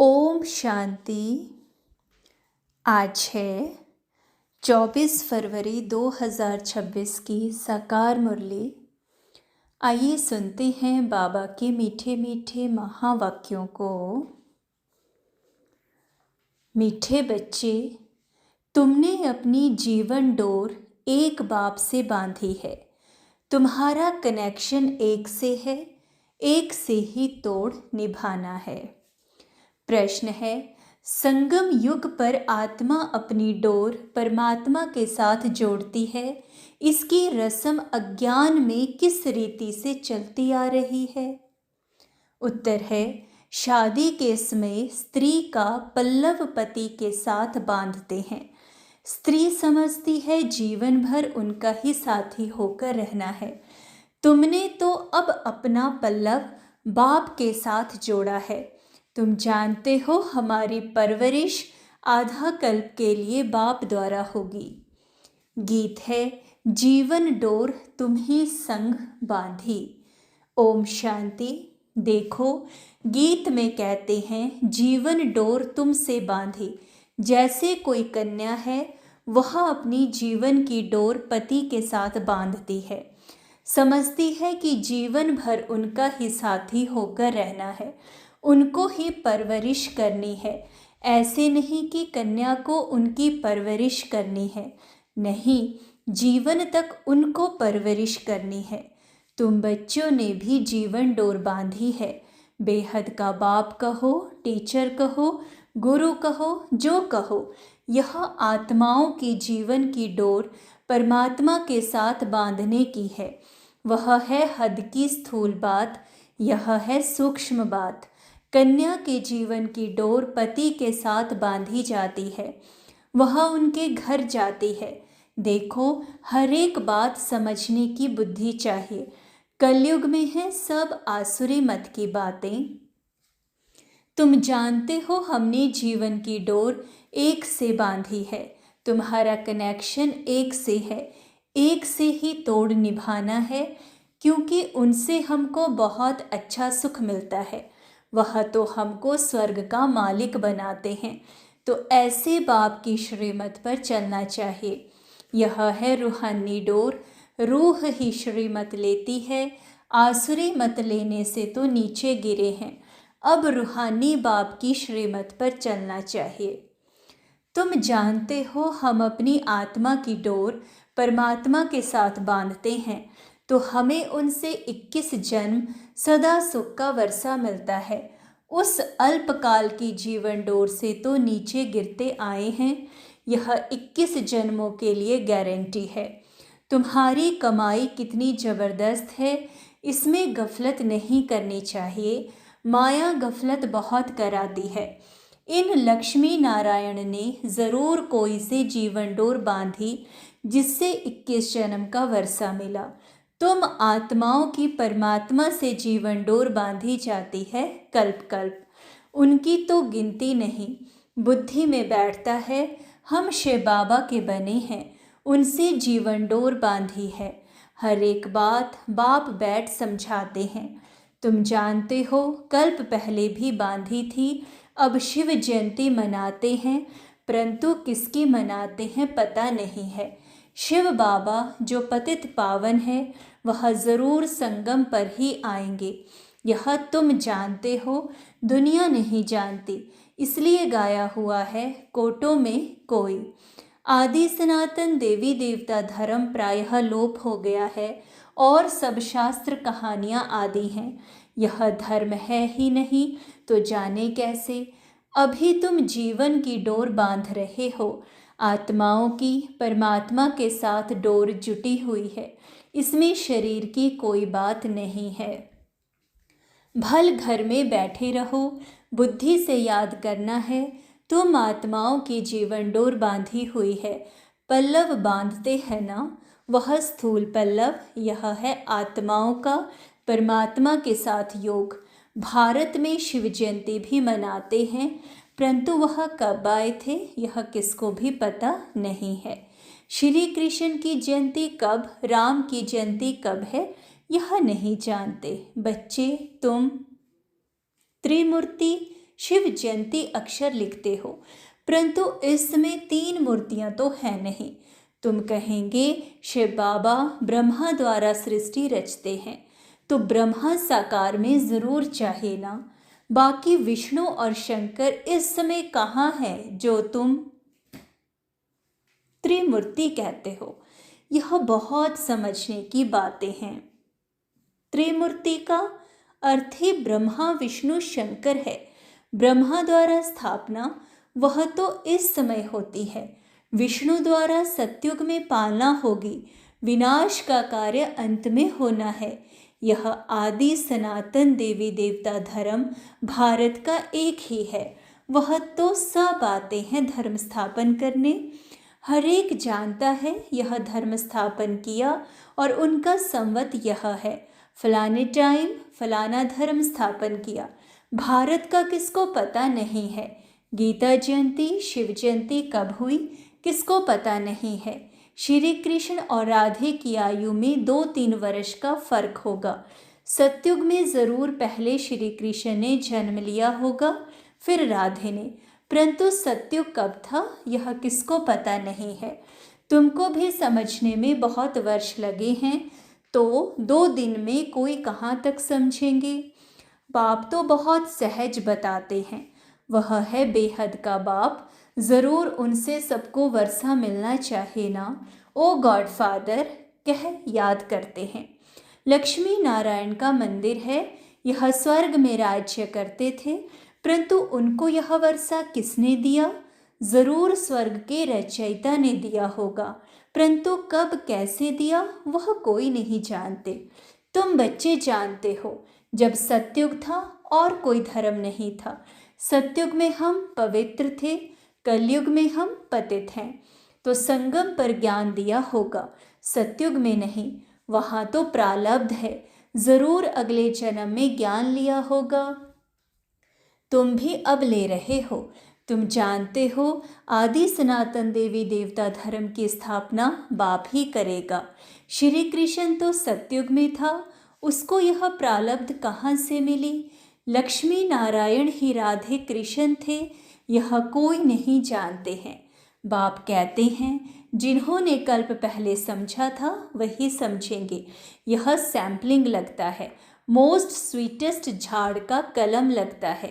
ओम शांति। आज है 24 फरवरी 2026 की साकार मुरली। आइए सुनते हैं बाबा के मीठे मीठे महावाक्यों को। मीठे बच्चे, तुमने अपनी जीवन डोर एक बाप से बांधी है। तुम्हारा कनेक्शन एक से है, एक से ही तोड़ निभाना है। प्रश्न है, संगम युग पर आत्मा अपनी डोर परमात्मा के साथ जोड़ती है। इसकी रस्म अज्ञान में किस रीति से चलती आ रही है? उत्तर है, शादी के समय स्त्री का पल्लव पति के साथ बांधते हैं। स्त्री समझती है जीवन भर उनका ही साथी होकर रहना है। तुमने तो अब अपना पल्लव बाप के साथ जोड़ा है। तुम जानते हो हमारी परवरिश आधा कल्प के लिए बाप द्वारा होगी। गीत है, जीवन डोर तुम ही संग बांधी। ओम शांति। देखो, गीत में कहते हैं जीवन डोर तुमसे बांधी। जैसे कोई कन्या है, वह अपनी जीवन की डोर पति के साथ बांधती है। समझती है कि जीवन भर उनका ही साथी होकर रहना है, उनको ही परवरिश करनी है। ऐसे नहीं कि कन्या को उनकी परवरिश करनी है, नहीं, जीवन तक उनको परवरिश करनी है। तुम बच्चों ने भी जीवन डोर बांधी है। बेहद का बाप कहो, टीचर कहो, गुरु कहो, जो कहो, यह आत्माओं की जीवन की डोर परमात्मा के साथ बांधने की है। वह है हद की स्थूल बात, यह है सूक्ष्म बात। कन्या के जीवन की डोर पति के साथ बांधी जाती है, वह उनके घर जाती है। देखो, हर एक बात समझने की बुद्धि चाहिए। कलयुग में है सब आसुरी मत की बातें। तुम जानते हो हमने जीवन की डोर एक से बांधी है। तुम्हारा कनेक्शन एक से है, एक से ही तोड़ निभाना है, क्योंकि उनसे हमको बहुत अच्छा सुख मिलता है। वह तो हमको स्वर्ग का मालिक बनाते हैं। तो ऐसे बाप की श्रीमत पर चलना चाहिए। यह है रूहानी डोर। रूह ही श्रीमत लेती है। आसुरी मत लेने से तो नीचे गिरे हैं। अब रूहानी बाप की श्रीमत पर चलना चाहिए। तुम जानते हो हम अपनी आत्मा की डोर परमात्मा के साथ बांधते हैं, तो हमें उनसे 21 जन्म सदा सुख का वर्षा मिलता है। उस अल्पकाल की जीवन डोर से तो नीचे गिरते आए हैं। यह 21 जन्मों के लिए गारंटी है। तुम्हारी कमाई कितनी ज़बरदस्त है, इसमें गफलत नहीं करनी चाहिए। माया गफलत बहुत कराती है। इन लक्ष्मी नारायण ने ज़रूर कोई से जीवन डोर बांधी, जिससे 21 जन्म का वर्षा मिला। तुम आत्माओं की परमात्मा से जीवन डोर बांधी जाती है कल्प कल्प। उनकी तो गिनती नहीं। बुद्धि में बैठता है हम शिव बाबा के बने हैं, उनसे जीवन डोर बांधी है। हर एक बात बाप बैठ समझाते हैं। तुम जानते हो कल्प पहले भी बांधी थी। अब शिव जयंती मनाते हैं, परंतु किसकी मनाते हैं पता नहीं है। शिव बाबा जो पतित पावन है, वह ज़रूर संगम पर ही आएंगे। यह तुम जानते हो, दुनिया नहीं जानती, इसलिए गाया हुआ है कोटों में कोई। आदि सनातन देवी देवता धर्म प्रायः लोप हो गया है और सब शास्त्र कहानियाँ आदि हैं। यह धर्म है ही नहीं तो जाने कैसे। अभी तुम जीवन की डोर बांध रहे हो। आत्माओं की परमात्मा के साथ डोर जुटी हुई है, इसमें शरीर की कोई बात नहीं है। भल घर में बैठे रहो, बुद्धि से याद करना है तुम आत्माओं की जीवन डोर बांधी हुई है। पल्लव बांधते हैं ना, वह स्थूल पल्लव, यह है आत्माओं का परमात्मा के साथ योग। भारत में शिव जयंती भी मनाते हैं, परंतु वह कब आए थे यह किसको भी पता नहीं है। श्री कृष्ण की जयंती कब, राम की जयंती कब है, यह नहीं जानते। बच्चे, तुम त्रिमूर्ति शिव जयंती अक्षर लिखते हो, परंतु इसमें 3 मूर्तियां तो है नहीं। तुम कहेंगे शिव बाबा ब्रह्मा द्वारा सृष्टि रचते हैं, तो ब्रह्मा साकार में जरूर चाहिए ना। बाकी विष्णु और शंकर इस समय कहाँ है जो तुम त्रिमूर्ति कहते हो। यह बहुत समझने की बातें हैं। त्रिमूर्ति का अर्थ ही ब्रह्मा विष्णु शंकर है। ब्रह्मा द्वारा स्थापना वह तो इस समय होती है, विष्णु द्वारा सतयुग में पालना होगी, विनाश का कार्य अंत में होना है। यह आदि सनातन देवी देवता धर्म भारत का एक ही है। वह तो सब आते हैं धर्म स्थापन करने। हर एक जानता है यह धर्म स्थापन किया और उनका संवत यह है, फलाने टाइम फलाना धर्म स्थापन किया। भारत का किसको पता नहीं है। गीता जयंती शिव जयंती कब हुई किसको पता नहीं है। श्री कृष्ण और राधे की आयु में 2-3 वर्ष का फर्क होगा। सतयुग में जरूर पहले श्री कृष्ण ने जन्म लिया होगा, फिर राधे ने, परंतु सतयुग कब था यह किसको पता नहीं है। तुमको भी समझने में बहुत वर्ष लगे हैं, तो 2 दिन में कोई कहाँ तक समझेंगे। बाप तो बहुत सहज बताते हैं, वह है बेहद का बाप। ज़रूर उनसे सबको वर्षा मिलना चाहिए ना। ओ गॉड फादर कह याद करते हैं। लक्ष्मी नारायण का मंदिर है, यह स्वर्ग में राज्य करते थे, परंतु उनको यह वर्षा किसने दिया। ज़रूर स्वर्ग के रचयिता ने दिया होगा, परंतु कब कैसे दिया वह कोई नहीं जानते। तुम बच्चे जानते हो, जब सतयुग था और कोई धर्म नहीं था। सतयुग में हम पवित्र थे, कलयुग में हम पतित हैं, तो संगम पर ज्ञान दिया होगा। सतयुग में नहीं, वहाँ तो प्रारब्ध है, ज़रूर अगले जन्म में ज्ञान लिया होगा। तुम भी अब ले रहे हो। तुम जानते हो आदि सनातन देवी देवता धर्म की स्थापना बाप ही करेगा। श्री कृष्ण तो सतयुग में था, उसको यह प्रारब्ध कहाँ से मिली। लक्ष्मी नारायण ही राधे कृष्ण थे, यह कोई नहीं जानते हैं। बाप कहते हैं जिन्होंने कल्प पहले समझा था वही समझेंगे। यह सैम्पलिंग लगता है, मोस्ट स्वीटेस्ट झाड़ का कलम लगता है।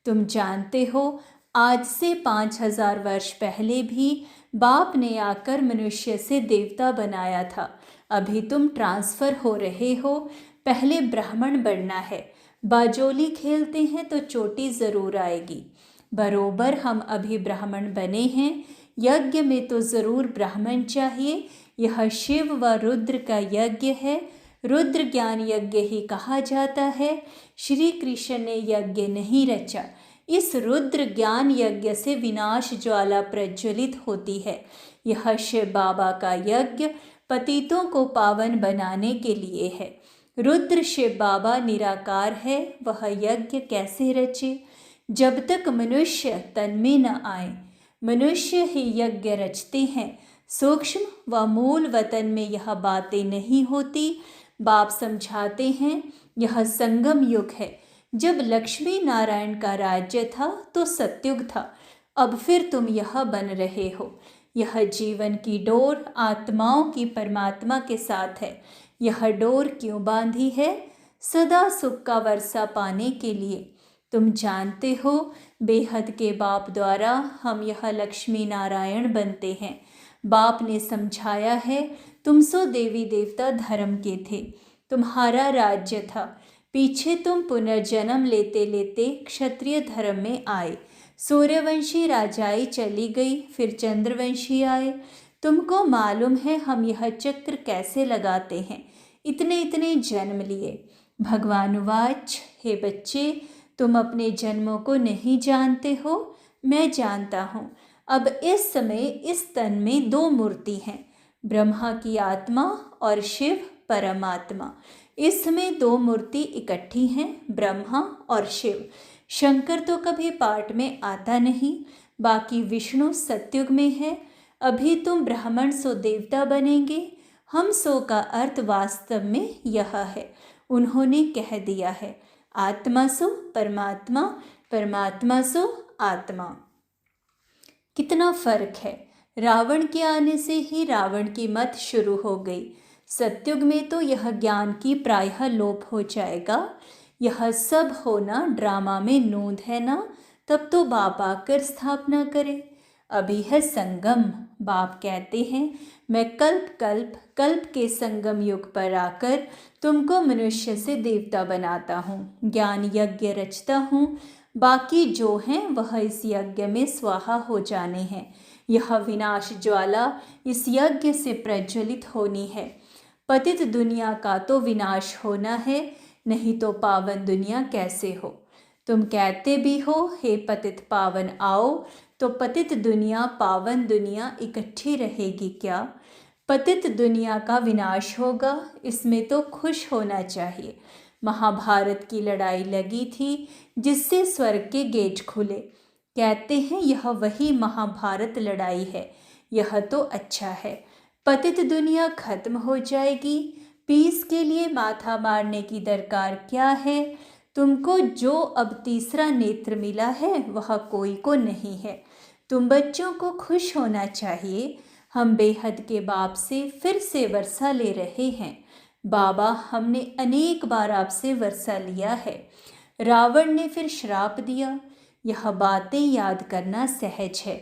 तुम जानते हो आज से 5000 वर्ष पहले भी बाप ने आकर मनुष्य से देवता बनाया था। अभी तुम ट्रांसफ़र हो रहे हो, पहले ब्राह्मण बनना है। बाजोली खेलते हैं तो चोटी ज़रूर आएगी। बरोबर हम अभी ब्राह्मण बने हैं, यज्ञ में तो ज़रूर ब्राह्मण चाहिए। यह शिव व रुद्र का यज्ञ है, रुद्र ज्ञान यज्ञ ही कहा जाता है। श्री कृष्ण ने यज्ञ नहीं रचा, इस रुद्र ज्ञान यज्ञ से विनाश ज्वाला प्रज्वलित होती है। यह शिव बाबा का यज्ञ पतितों को पावन बनाने के लिए है। रुद्र शिव बाबा निराकार है, वह यज्ञ कैसे रचे जब तक मनुष्य तन में न आए। मनुष्य ही यज्ञ रचते हैं, सूक्ष्म व मूल वतन में यह बातें नहीं होती। बाप समझाते हैं यह संगम युग है। जब लक्ष्मी नारायण का राज्य था तो सतयुग था, अब फिर तुम यह बन रहे हो। यह जीवन की डोर आत्माओं की परमात्मा के साथ है। यह डोर क्यों बांधी है? सदा सुख का वर्षा पाने के लिए। तुम जानते हो बेहद के बाप द्वारा हम यह लक्ष्मी नारायण बनते हैं। बाप ने समझाया है तुम सो देवी देवता धर्म के थे, तुम्हारा राज्य था। पीछे तुम पुनर्जन्म लेते लेते क्षत्रिय धर्म में आए। सूर्यवंशी राजाई चली गई, फिर चंद्रवंशी आए। तुमको मालूम है हम यह चक्र कैसे लगाते हैं। इतने इतने जन्म लिए। भगवान वाच, हे बच्चे तुम अपने जन्मों को नहीं जानते हो, मैं जानता हूँ। अब इस समय इस तन में 2 मूर्ति हैं, ब्रह्मा की आत्मा और शिव परमात्मा। इसमें 2 मूर्ति इकट्ठी हैं, ब्रह्मा और शिव। शंकर तो कभी पाठ में आता नहीं, बाकी विष्णु सतयुग में है। अभी तुम ब्राह्मण सो देवता बनेंगे। हम सो का अर्थ वास्तव में यह है, उन्होंने कह दिया है। आत्मा सो परमात्मा, परमात्मा सो आत्मा। कितना फर्क है। रावण के आने से ही रावण की मत शुरू हो गई। सतयुग में तो यह ज्ञान की प्रायः लोप हो जाएगा। यह सब होना ड्रामा में नोंद है ना। तब तो बाप आकर स्थापना करे। अभी है संगम। बाप कहते हैं मैं कल्प के संगम युग पर आकर तुमको मनुष्य से देवता बनाता हूँ, ज्ञान यज्ञ रचता हूँ। बाकी जो हैं वह इस यज्ञ में स्वाहा हो जाने हैं। यह विनाश ज्वाला इस यज्ञ से प्रज्वलित होनी है। पतित दुनिया का तो विनाश होना है, नहीं तो पावन दुनिया कैसे हो। तुम कहते भी हो हे पतित पावन आओ, तो पतित दुनिया पावन दुनिया इकट्ठी रहेगी क्या। पतित दुनिया का विनाश होगा, इसमें तो खुश होना चाहिए। महाभारत की लड़ाई लगी थी जिससे स्वर्ग के गेट खुले। कहते हैं यह वही महाभारत लड़ाई है। यह तो अच्छा है। पतित दुनिया खत्म हो जाएगी। पीस के लिए माथा मारने की दरकार क्या है। तुमको जो अब तीसरा नेत्र मिला है वह कोई को नहीं है। तुम बच्चों को खुश होना चाहिए। हम बेहद के बाप से फिर से वर्षा ले रहे हैं। बाबा हमने अनेक बार आपसे वर्षा लिया है। रावण ने फिर श्राप दिया। यह बातें याद करना सहज है।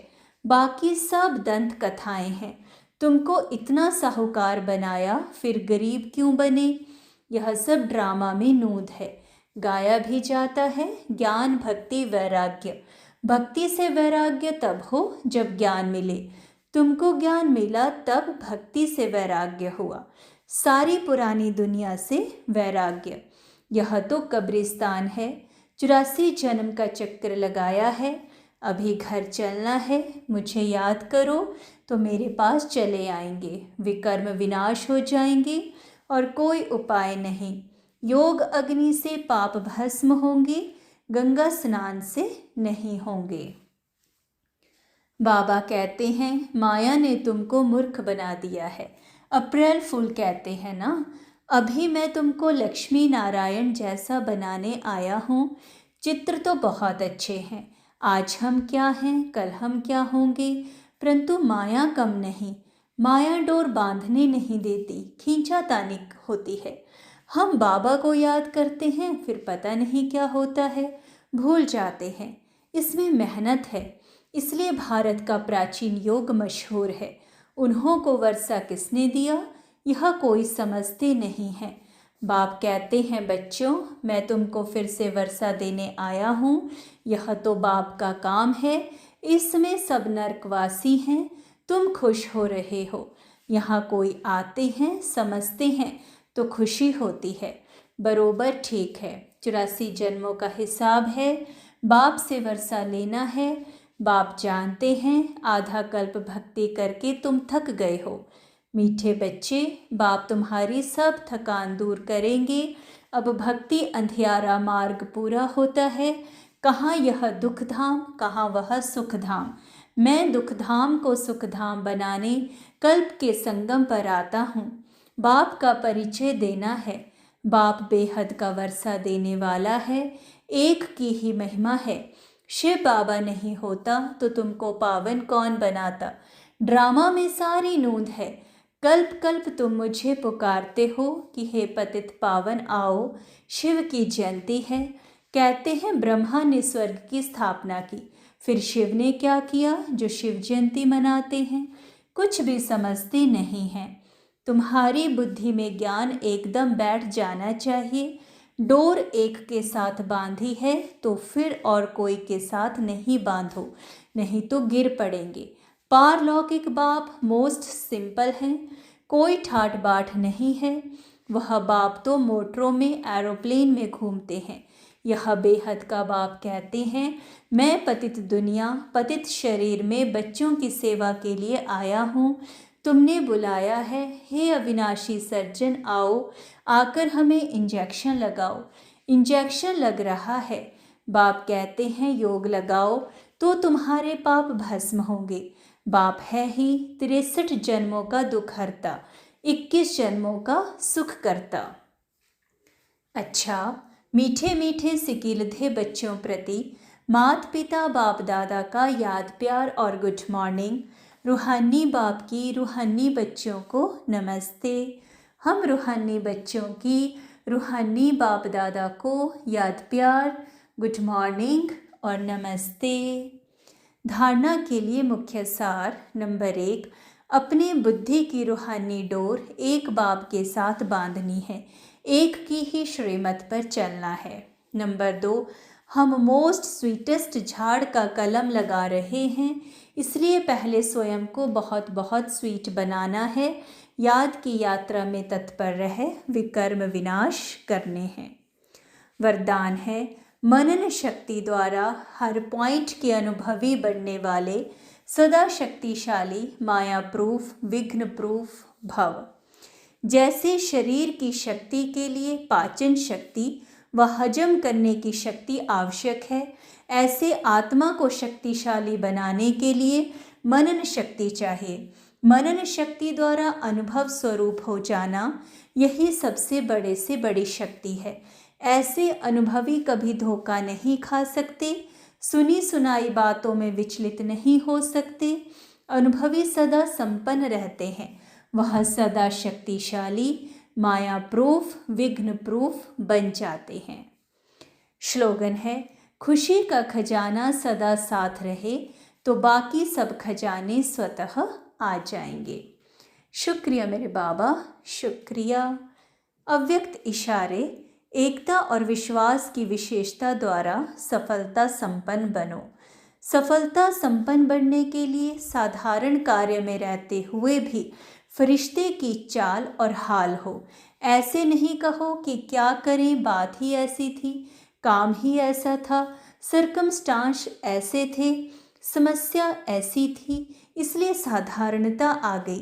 बाकी सब दंत कथाएं हैं। तुमको इतना साहूकार बनाया, फिर गरीब क्यों बने। यह सब ड्रामा में नोंद है। गाया भी जाता है ज्ञान भक्ति वैराग्य। भक्ति से वैराग्य तब हो जब ज्ञान मिले। तुमको ज्ञान मिला तब भक्ति से वैराग्य हुआ। सारी पुरानी दुनिया से वैराग्य। यह तो कब्रिस्तान है। 84 जन्म का चक्कर लगाया है। अभी घर चलना है। मुझे याद करो तो मेरे पास चले आएंगे। विकर्म विनाश हो जाएंगे और कोई उपाय नहीं। योग अग्नि से पाप भस्म होंगे, गंगा स्नान से नहीं होंगे। बाबा कहते हैं माया ने तुमको मूर्ख बना दिया है। अप्रैल फूल कहते हैं ना। अभी मैं तुमको लक्ष्मी नारायण जैसा बनाने आया हूँ। चित्र तो बहुत अच्छे हैं। आज हम क्या हैं, कल हम क्या होंगे, परंतु माया कम नहीं। माया डोर बांधने नहीं देती, खींचातानी होती है। हम बाबा को याद करते हैं, फिर पता नहीं क्या होता है, भूल जाते हैं। इसमें मेहनत है, इसलिए भारत का प्राचीन योग मशहूर है। उन्हों को वर्षा किसने दिया, यह कोई समझते नहीं है। बाप कहते हैं बच्चों मैं तुमको फिर से वर्षा देने आया हूँ। यह तो बाप का काम है। इसमें सब नरकवासी हैं। तुम खुश हो रहे हो। यहाँ कोई आते हैं, समझते हैं तो खुशी होती है। बरोबर ठीक है। 84 जन्मों का हिसाब है। बाप से वर्षा लेना है। बाप जानते हैं आधा कल्प भक्ति करके तुम थक गए हो। मीठे बच्चे, बाप तुम्हारी सब थकान दूर करेंगे। अब भक्ति अंधियारा मार्ग पूरा होता है। कहाँ यह दुख धाम, कहाँ वह सुख धाम। मैं दुख धाम को सुख धाम बनाने कल्प के संगम पर आता हूँ। बाप का परिचय देना है। बाप बेहद का वर्षा देने वाला है। एक की ही महिमा है। शिव बाबा नहीं होता तो तुमको पावन कौन बनाता। ड्रामा में सारी नोंद है। कल्प कल्प तुम मुझे पुकारते हो कि हे पतित पावन आओ। शिव की जयंती है। कहते हैं ब्रह्मा ने स्वर्ग की स्थापना की, फिर शिव ने क्या किया जो शिव जयंती मनाते हैं। कुछ भी समझते नहीं हैं। तुम्हारी बुद्धि में ज्ञान एकदम बैठ जाना चाहिए। डोर एक के साथ बांधी है तो फिर और कोई के साथ नहीं बांधो, नहीं तो गिर पड़ेंगे। पारलौकिक बाप मोस्ट सिंपल हैं। कोई ठाट बाट नहीं है। वह बाप तो मोटरों में, एरोप्लेन में घूमते हैं। यह बेहद का बाप कहते हैं मैं पतित दुनिया, पतित शरीर में बच्चों की सेवा के लिए आया हूँ। तुमने बुलाया है, हे अविनाशी सर्जन आओ, आकर हमें इंजेक्शन लगाओ। इंजेक्शन लग रहा है। बाप कहते हैं योग लगाओ तो तुम्हारे पाप भस्म होंगे। बाप है ही 63 जन्मों का दुख हरता, 21 जन्मों का सुख करता। अच्छा मीठे मीठे सिकीलधे बच्चों प्रति माता पिता बाप दादा का याद प्यार और गुड मॉर्निंग। रूहानी बाप की रूहानी बच्चों को नमस्ते। हम रूहानी बच्चों की रूहानी बाप दादा को याद प्यार, गुड मॉर्निंग और नमस्ते। धारणा के लिए मुख्य सार। नंबर 1, अपने बुद्धि की रूहानी डोर एक बाप के साथ बांधनी है, एक की ही श्रीमत पर चलना है। नंबर 2, हम मोस्ट स्वीटेस्ट झाड़ का कलम लगा रहे हैं, इसलिए पहले स्वयं को बहुत बहुत स्वीट बनाना है। याद की यात्रा में तत्पर रहे, विकर्म विनाश करने हैं। वरदान है, मनन शक्ति द्वारा हर पॉइंट के अनुभवी बनने वाले सदा शक्तिशाली माया प्रूफ विघ्न प्रूफ भव। जैसे शरीर की शक्ति के लिए पाचन शक्ति व हजम करने की शक्ति आवश्यक है, ऐसे आत्मा को शक्तिशाली बनाने के लिए मनन शक्ति चाहिए। मनन शक्ति द्वारा अनुभव स्वरूप हो जाना, यही सबसे बड़े से बड़ी शक्ति है। ऐसे अनुभवी कभी धोखा नहीं खा सकते, सुनी सुनाई बातों में विचलित नहीं हो सकते। अनुभवी सदा संपन्न रहते हैं, वह सदा शक्तिशाली माया प्रूफ विघ्न प्रूफ बन जाते हैं। श्लोगन है, खुशी का खजाना सदा साथ रहे तो बाकी सब खजाने स्वतः आ जाएंगे। शुक्रिया मेरे बाबा, शुक्रिया। अव्यक्त इशारे। एकता और विश्वास की विशेषता द्वारा सफलता संपन्न बनो। सफलता संपन्न बनने के लिए साधारण कार्य में रहते हुए भी फरिश्ते की चाल और हाल हो। ऐसे नहीं कहो कि क्या करें, बात ही ऐसी थी, काम ही ऐसा था, सर्कमस्टांस ऐसे थे, समस्या ऐसी थी, इसलिए साधारणता आ गई।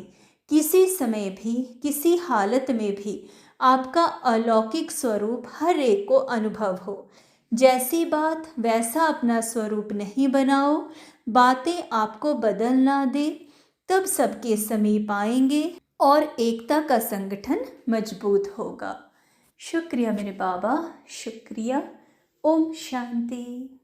किसी समय भी किसी हालत में भी आपका अलौकिक स्वरूप हर एक को अनुभव हो। जैसी बात वैसा अपना स्वरूप नहीं बनाओ, बातें आपको बदल ना दे, तब सबके समीप आएंगे और एकता का संगठन मजबूत होगा। शुक्रिया मेरे बाबा, शुक्रिया। ओम शांति।